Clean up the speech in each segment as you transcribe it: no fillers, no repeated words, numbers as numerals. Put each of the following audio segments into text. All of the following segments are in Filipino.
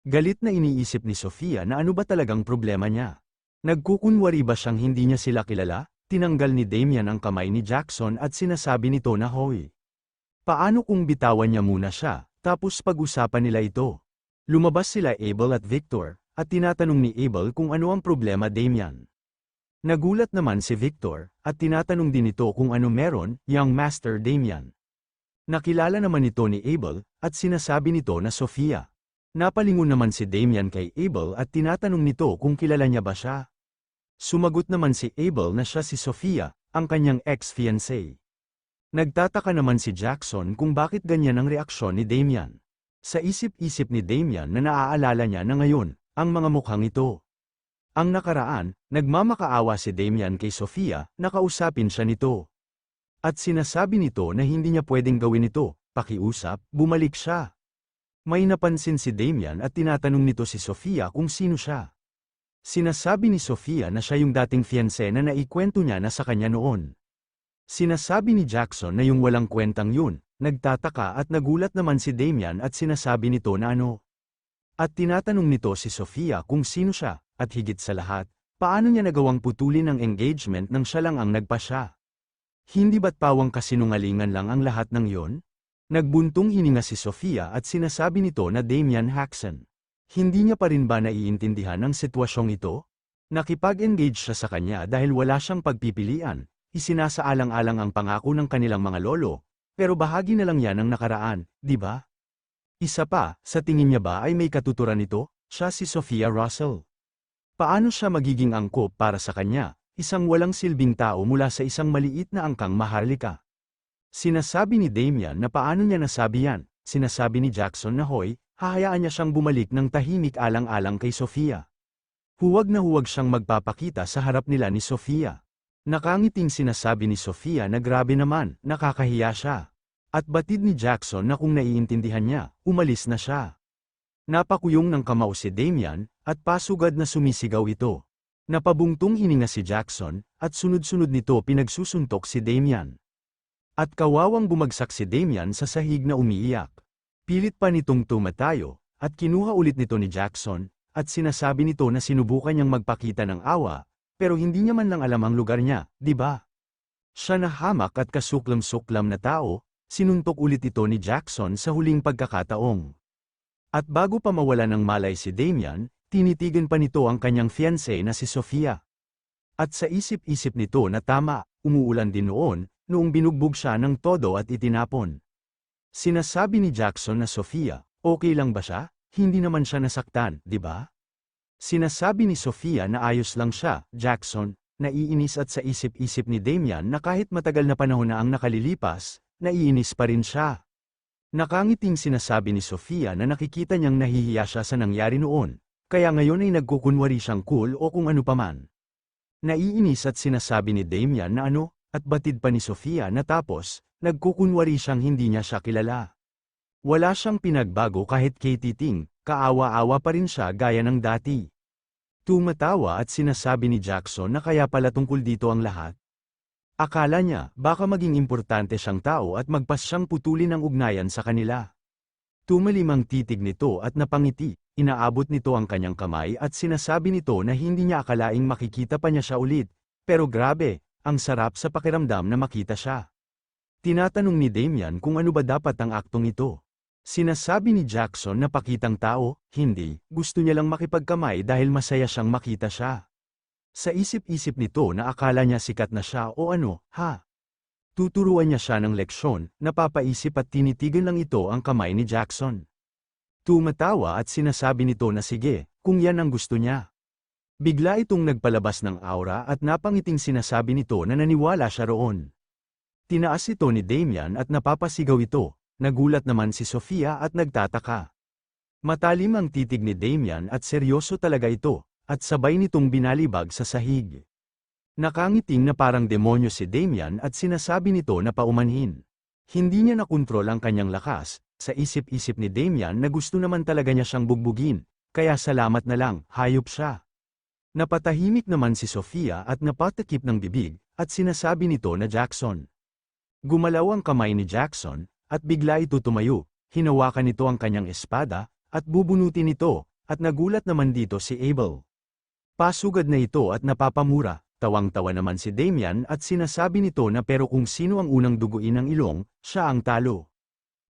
Galit na iniisip ni Sofia na ano ba talagang problema niya. Nagkukunwari ba siyang hindi niya sila kilala? Tinanggal ni Damian ang kamay ni Jackson at sinasabi nito na hoy. Paano kung bitawan niya muna siya, tapos pag-usapan nila ito? Lumabas sila Abel at Victor, at tinatanong ni Abel kung ano ang problema Damian. Nagulat naman si Victor, at tinatanong din ito kung ano meron, young Master Damian. Nakilala naman ito ni Abel, at sinasabi nito na Sofia. Napalingon naman si Damian kay Abel at tinatanong nito kung kilala niya ba siya. Sumagot naman si Abel na siya si Sofia, ang kanyang ex-fiancée. Nagtataka naman si Jackson kung bakit ganyan ang reaksyon ni Damian. Sa isip-isip ni Damian na naaalala niya na ngayon, ang mga mukhang ito. Ang nakaraan, nagmamakaawa si Damian kay Sofia, nakausapin siya nito. At sinasabi nito na hindi niya pwedeng gawin ito, pakiusap, bumalik siya. May napansin si Damian at tinatanong nito si Sofia kung sino siya. Sinasabi ni Sofia na siya yung dating fiancé na naikwento niya na sa kanya noon. Sinasabi ni Jackson na yung walang kwentang yun, nagtataka at nagulat naman si Damian at sinasabi nito na ano. At tinatanong nito si Sofia kung sino siya, at higit sa lahat, paano niya nagawang putulin ang engagement nang siya lang ang nagpasya. Hindi ba't pawang kasinungalingan lang ang lahat ng yon? Nagbuntong hininga si Sofia at sinasabi nito na Damian Jackson. Hindi niya pa rin ba naiintindihan ang sitwasyong ito? Nakipag-engage siya sa kanya dahil wala siyang pagpipilian, isinasaalang-alang ang pangako ng kanilang mga lolo, pero bahagi na lang yan ng nakaraan, di ba? Isa pa, sa tingin niya ba ay may katuturan nito? Siya si Sophia Russell. Paano siya magiging angkop para sa kanya, isang walang silbing tao mula sa isang maliit na angkang maharlika? Sinasabi ni Damian na paano niya nasabi yan, sinasabi ni Jackson na hoy, hahayaan niya siyang bumalik ng tahimik alang-alang kay Sofia. Huwag na huwag siyang magpapakita sa harap nila ni Sofia. Nakangiting sinasabi ni Sofia na grabe naman, nakakahiya siya. At batid ni Jackson na kung naiintindihan niya, umalis na siya. Napakuyong ng kamao si Damian, at pasugad na sumisigaw ito. Napabungtong hininga si Jackson, at sunod-sunod nito pinagsusuntok si Damian. At kawawang bumagsak si Damian sa sahig na umiiyak. Pilit pa nitong tumatayo, at kinuha ulit nito ni Jackson, at sinasabi nito na sinubukan niyang magpakita ng awa, pero hindi niya man lang alam ang lugar niya, di ba? Siya na hamak at kasuklam-suklam na tao, sinuntok ulit ito ni Jackson sa huling pagkakataong. At bago pa mawala ng malay si Damian, tinitigan pa nito ang kanyang fiancé na si Sofia. At sa isip-isip nito na tama, umuulan din noon, noong binugbog siya ng todo at itinapon. Sinasabi ni Jackson na Sofia, okay lang ba siya? Hindi naman siya nasaktan, di ba? Sinasabi ni Sofia na ayos lang siya, Jackson, naiinis at sa isip-isip ni Damian na kahit matagal na panahon na ang nakalilipas, naiinis pa rin siya. Nakangiting sinasabi ni Sofia na nakikita niyang nahihiya siya sa nangyari noon, kaya ngayon ay nagkukunwari siyang cool o kung ano paman. Naiinis at sinasabi ni Damian na ano, at batid pa ni Sofia na tapos, nagkukunwari siyang hindi niya siya kilala. Wala siyang pinagbago kahit kay Titing, kaawa-awa pa rin siya gaya ng dati. Tumatawa at sinasabi ni Jackson na kaya pala tungkol dito ang lahat. Akala niya, baka maging importante siyang tao at magpas siyang putulin ang ugnayan sa kanila. Tumalim ang titig nito at napangiti, inaabot nito ang kanyang kamay at sinasabi nito na hindi niya akalaing makikita pa niya siya ulit, pero grabe, ang sarap sa pakiramdam na makita siya. Tinatanong ni Damian kung ano ba dapat ang aktong ito. Sinasabi ni Jackson na pakitang tao, hindi, gusto niya lang makipagkamay dahil masaya siyang makita siya. Sa isip-isip nito na akala niya sikat na siya o ano, ha? Tuturuan niya siya ng leksyon, napapaisip at tinitigan lang ito ang kamay ni Jackson. Tumatawa at sinasabi nito na sige, kung yan ang gusto niya. Bigla itong nagpalabas ng aura at napangiting sinasabi nito na naniwala siya roon. Tinaas ito ni Damian at napapasigaw ito, nagulat naman si Sofia at nagtataka. Matalim ang titig ni Damian at seryoso talaga ito, at sabay nitong binalibag sa sahig. Nakangiting na parang demonyo si Damian at sinasabi nito na paumanhin. Hindi niya nakontrol ang kanyang lakas, sa isip-isip ni Damian na gusto naman talaga niya siyang bugbugin, kaya salamat na lang, hayop siya. Napatahimik naman si Sofia at napatakip ng bibig, at sinasabi nito na Jackson. Gumalaw ang kamay ni Jackson, at bigla ito tumayo, hinawakan nito ang kanyang espada, at bubunutin ito, at nagulat naman dito si Abel. Pasugad na ito at napapamura, tawang-tawa naman si Damian at sinasabi nito na pero kung sino ang unang duguin ng ilong, siya ang talo.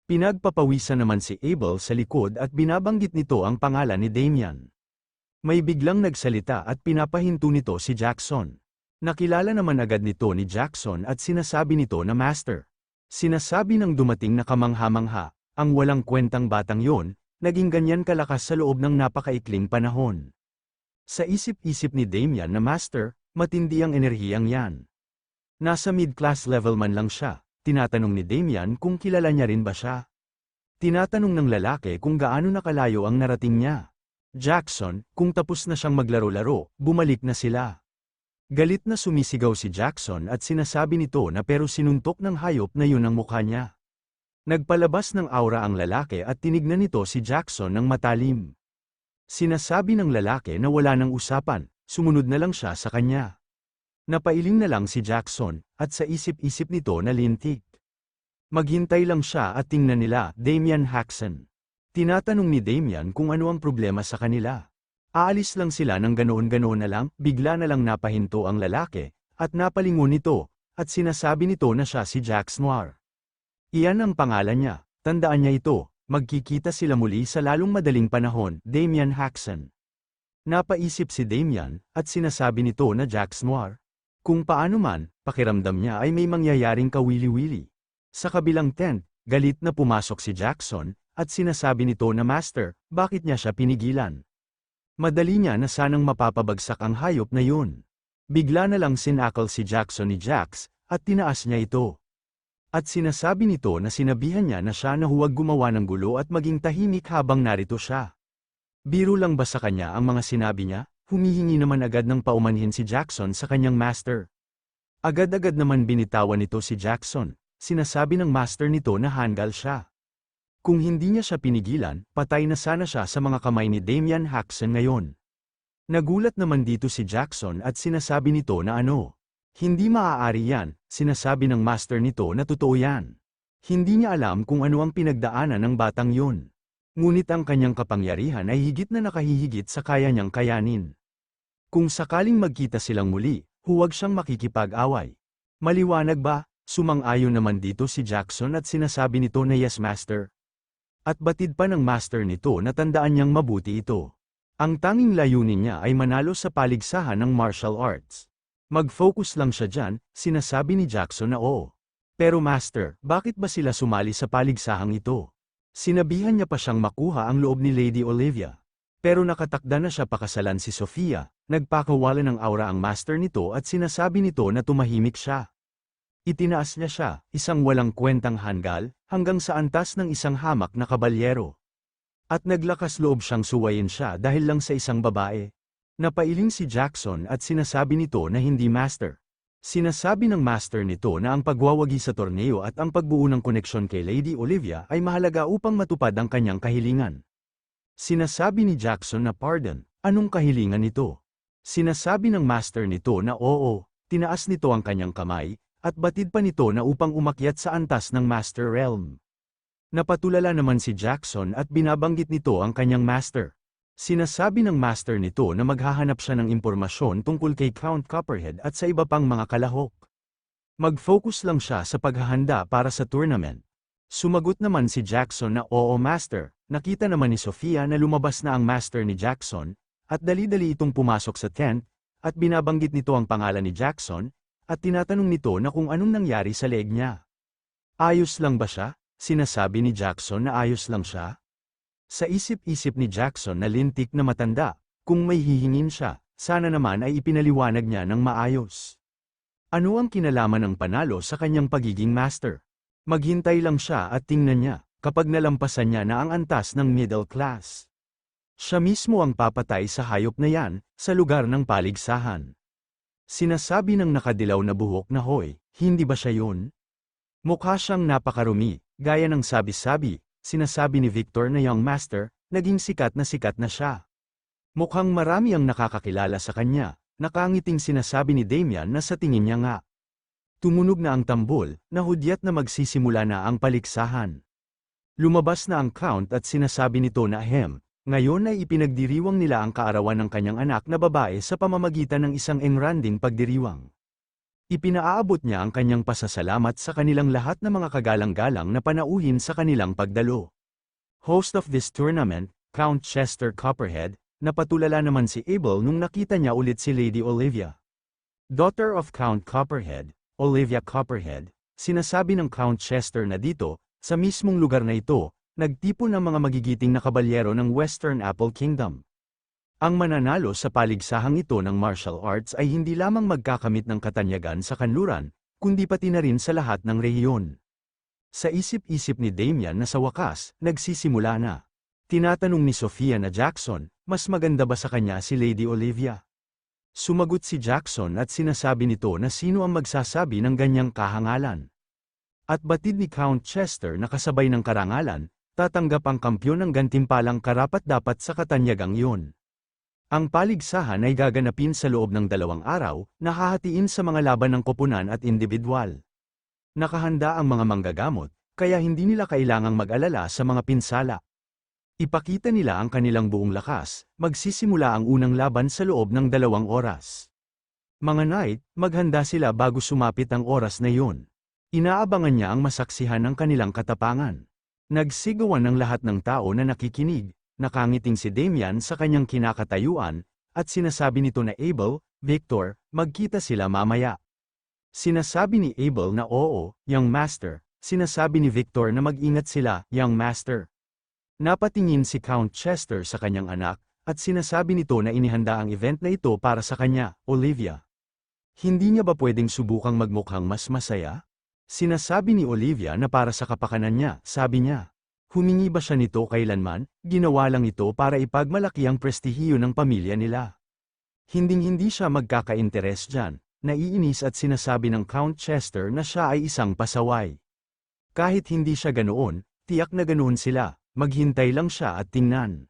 Pinagpapawisan naman si Abel sa likod at binabanggit nito ang pangalan ni Damian. May biglang nagsalita at pinapahinto nito si Jackson. Nakilala naman agad nito ni Jackson at sinasabi nito na Master. Sinasabi ng dumating na kamangha-mangha, ang walang kwentang batang yon, naging ganyan kalakas sa loob ng napakaikling panahon. Sa isip-isip ni Damian na Master, matindi ang enerhiyang yan. Nasa mid-class level man lang siya, tinatanong ni Damian kung kilala niya rin ba siya. Tinatanong ng lalaki kung gaano nakalayo ang narating niya. Jackson, kung tapos na siyang maglaro-laro, bumalik na sila. Galit na sumisigaw si Jackson at sinasabi nito na pero sinuntok ng hayop na yun ang mukha niya. Nagpalabas ng aura ang lalaki at tinignan nito si Jackson ng matalim. Sinasabi ng lalaki na wala nang usapan, sumunod na lang siya sa kanya. Napailing na lang si Jackson, at sa isip-isip nito na lintik. Maghintay lang siya at tingnan nila, Damian Jackson. Tinatanong ni Damian kung ano ang problema sa kanila. Aalis lang sila ng ganoon-ganoon na lang, bigla na lang napahinto ang lalaki, at napalingon nito, at sinasabi nito na siya si Jax Noir. Iyan ang pangalan niya, tandaan niya ito. Magkikita sila muli sa lalong madaling panahon, Damian Jackson. Napaisip si Damian, at sinasabi nito na Jax Noir. Kung paano man, pakiramdam niya ay may mangyayaring kawili-wili. Sa kabilang tent, galit na pumasok si Jackson, at sinasabi nito na Master, bakit niya siya pinigilan? Madali niya na sanang mapapabagsak ang hayop na yun. Bigla na lang sinakal si Jackson ni Jax, at tinaas niya ito. At sinasabi nito na sinabihan niya na siya na huwag gumawa ng gulo at maging tahimik habang narito siya. Biro lang ba sa kanya ang mga sinabi niya? Humihingi naman agad ng paumanhin si Jackson sa kanyang master. Agad-agad naman binitawan nito si Jackson, sinasabi ng master nito na hanggal siya. Kung hindi niya siya pinigilan, patay na sana siya sa mga kamay ni Damian Jackson ngayon. Nagulat naman dito si Jackson at sinasabi nito na ano. Hindi maaari yan, sinasabi ng master nito na totoo yan. Hindi niya alam kung ano ang pinagdaanan ng batang yun. Ngunit ang kanyang kapangyarihan ay higit na nakahihigit sa kaya niyang kayanin. Kung sakaling magkita silang muli, huwag siyang makikipag-away. Maliwanag ba? Sumang-ayon naman dito si Jackson at sinasabi nito na yes master. At batid pa ng master nito na tandaan niyang mabuti ito. Ang tanging layunin niya ay manalo sa paligsahan ng martial arts. Mag-focus lang siya dyan, sinasabi ni Jackson na oo. Pero master, bakit ba sila sumali sa paligsahang ito? Sinabihan niya pa siyang makuha ang loob ni Lady Olivia. Pero nakatakda na siya pakasalan si Sofia, nagpakawala ng aura ang master nito at sinasabi nito na tumahimik siya. Itinaas niya siya, isang walang kwentang hanggal, hanggang sa antas ng isang hamak na kabalyero. At naglakas loob siyang suwayin siya dahil lang sa isang babae. Napailing si Jackson at sinasabi nito na hindi master. Sinasabi ng master nito na ang pagwawagi sa torneo at ang pagbuo ng koneksyon kay Lady Olivia ay mahalaga upang matupad ang kanyang kahilingan. Sinasabi ni Jackson na pardon, anong kahilingan nito? Sinasabi ng master nito na oo, tinaas nito ang kanyang kamay, at batid pa nito na upang umakyat sa antas ng Master Realm. Napatulala naman si Jackson at binabanggit nito ang kanyang master. Sinasabi ng master nito na maghahanap siya ng impormasyon tungkol kay Count Copperhead at sa iba pang mga kalahok. Mag-focus lang siya sa paghahanda para sa tournament. Sumagot naman si Jackson na oo master, nakita naman ni Sofia na lumabas na ang master ni Jackson, at dali-dali itong pumasok sa tent, at binabanggit nito ang pangalan ni Jackson, at tinatanong nito na kung anong nangyari sa leeg niya. Ayos lang ba siya? Sinasabi ni Jackson na ayos lang siya. Sa isip-isip ni Jackson na lintik na matanda, kung may hihingin siya, sana naman ay ipinaliwanag niya ng maayos. Ano ang kinalaman ng panalo sa kanyang pagiging master? Maghintay lang siya at tingnan niya, kapag nalampasan niya na ang antas ng middle class. Siya mismo ang papatay sa hayop na yan, sa lugar ng paligsahan. Sinasabi ng nakadilaw na buhok na hoy, hindi ba siya yun? Mukha siyang napakarumi, gaya ng sabi-sabi. Sinasabi ni Victor na young master, naging sikat na siya. Mukhang marami ang nakakakilala sa kanya, nakangiting sinasabi ni Damian na sa tingin niya nga. Tumunog na ang tambol, nahudyat na magsisimula na ang paligsahan. Lumabas na ang count at sinasabi nito na Ngayon ay ipinagdiriwang nila ang kaarawan ng kanyang anak na babae sa pamamagitan ng isang engranding pagdiriwang. Ipinaaabot niya ang kanyang pasasalamat sa kanilang lahat na mga kagalang-galang na panauhin sa kanilang pagdalo. Host of this tournament, Count Chester Copperhead, napatulala naman si Abel nung nakita niya ulit si Lady Olivia. Daughter of Count Copperhead, Olivia Copperhead, sinasabi ng Count Chester na dito, sa mismong lugar na ito, nagtipon ang mga magigiting na kabalyero ng Western Apple Kingdom. Ang mananalo sa paligsahang ito ng martial arts ay hindi lamang magkakamit ng katanyagan sa kanluran, kundi pati na rin sa lahat ng rehiyon. Sa isip-isip ni Damian na sa wakas, nagsisimula na. Tinatanong ni Sofia na Jackson, mas maganda ba sa kanya si Lady Olivia? Sumagot si Jackson at sinasabi nito na sino ang magsasabi ng ganyang kahangalan. At batid ni Count Chester na kasabay ng karangalan, tatanggap ang kampyon ng gantimpalang karapat-dapat sa katanyagang iyon. Ang paligsahan ay gaganapin sa loob ng 2 araw, na hahatiin sa mga laban ng koponan at individual. Nakahanda ang mga manggagamot, kaya hindi nila kailangang mag-alala sa mga pinsala. Ipakita nila ang kanilang buong lakas, magsisimula ang unang laban sa loob ng 2 oras. Mga knight, maghanda sila bago sumapit ang oras na iyon. Inaabangan niya ang masaksihan ng kanilang katapangan. Nagsigawan ng lahat ng tao na nakikinig, nakangiting si Damian sa kanyang kinakatayuan, at sinasabi nito na Abel, Victor, magkita sila mamaya. Sinasabi ni Abel na oo, young master, sinasabi ni Victor na mag-ingat sila, young master. Napatingin si Count Chester sa kanyang anak, at sinasabi nito na inihanda ang event na ito para sa kanya, Olivia. Hindi niya ba pwedeng subukang magmukhang mas masaya? Sinasabi ni Olivia na para sa kapakanan niya, sabi niya. Humingi ba siya nito kailanman? Ginawa lang ito para ipagmalaki ang prestihiyo ng pamilya nila. Hinding-hindi siya magkaka-interes dyan, naiinis at sinasabi ng Count Chester na siya ay isang pasaway. Kahit hindi siya ganoon, tiyak na ganoon sila, maghintay lang siya at tingnan.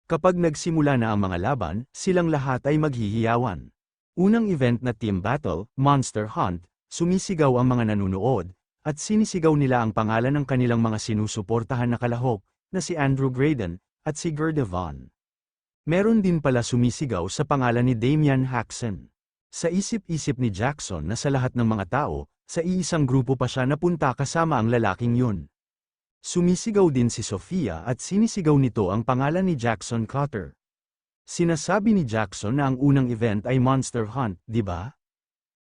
Kapag nagsimula na ang mga laban, silang lahat ay maghihiyawan. Unang event na team battle, Monster Hunt, sumisigaw ang mga nanunood, at sinisigaw nila ang pangalan ng kanilang mga sinusuportahan na kalahok, na si Andrew Graydon, at si Gerda Von. Meron din pala sumisigaw sa pangalan ni Damian Haxon. Sa isip-isip ni Jackson na sa lahat ng mga tao, sa iisang grupo pa siya napunta kasama ang lalaking yun. Sumisigaw din si Sofia at sinisigaw nito ang pangalan ni Jackson Cotter. Sinasabi ni Jackson na ang unang event ay Monster Hunt, di ba?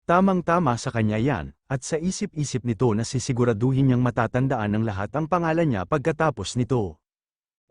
Tamang-tama sa kanya yan, at sa isip-isip nito na sisiguraduhin niyang matatandaan ng lahat ang pangalan niya pagkatapos nito.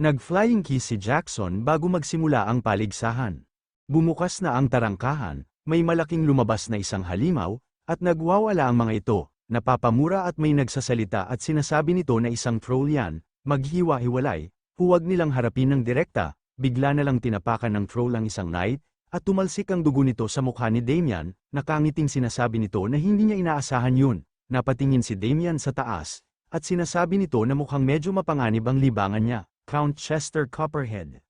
Nag-flying kiss si Jackson bago magsimula ang paligsahan. Bumukas na ang tarangkahan, may malaking lumabas na isang halimaw, at nagwawala ang mga ito, napapamura at may nagsasalita at sinasabi nito na isang troll yan, maghiwa-hiwalay, huwag nilang harapin ng direkta, bigla na lang tinapakan ng troll ang isang knight, at tumalsik ang dugo nito sa mukha ni Damian, nakangiting sinasabi nito na hindi niya inaasahan yun, napatingin si Damian sa taas, at sinasabi nito na mukhang medyo mapanganib ang libangan niya, Count Chester Copperhead.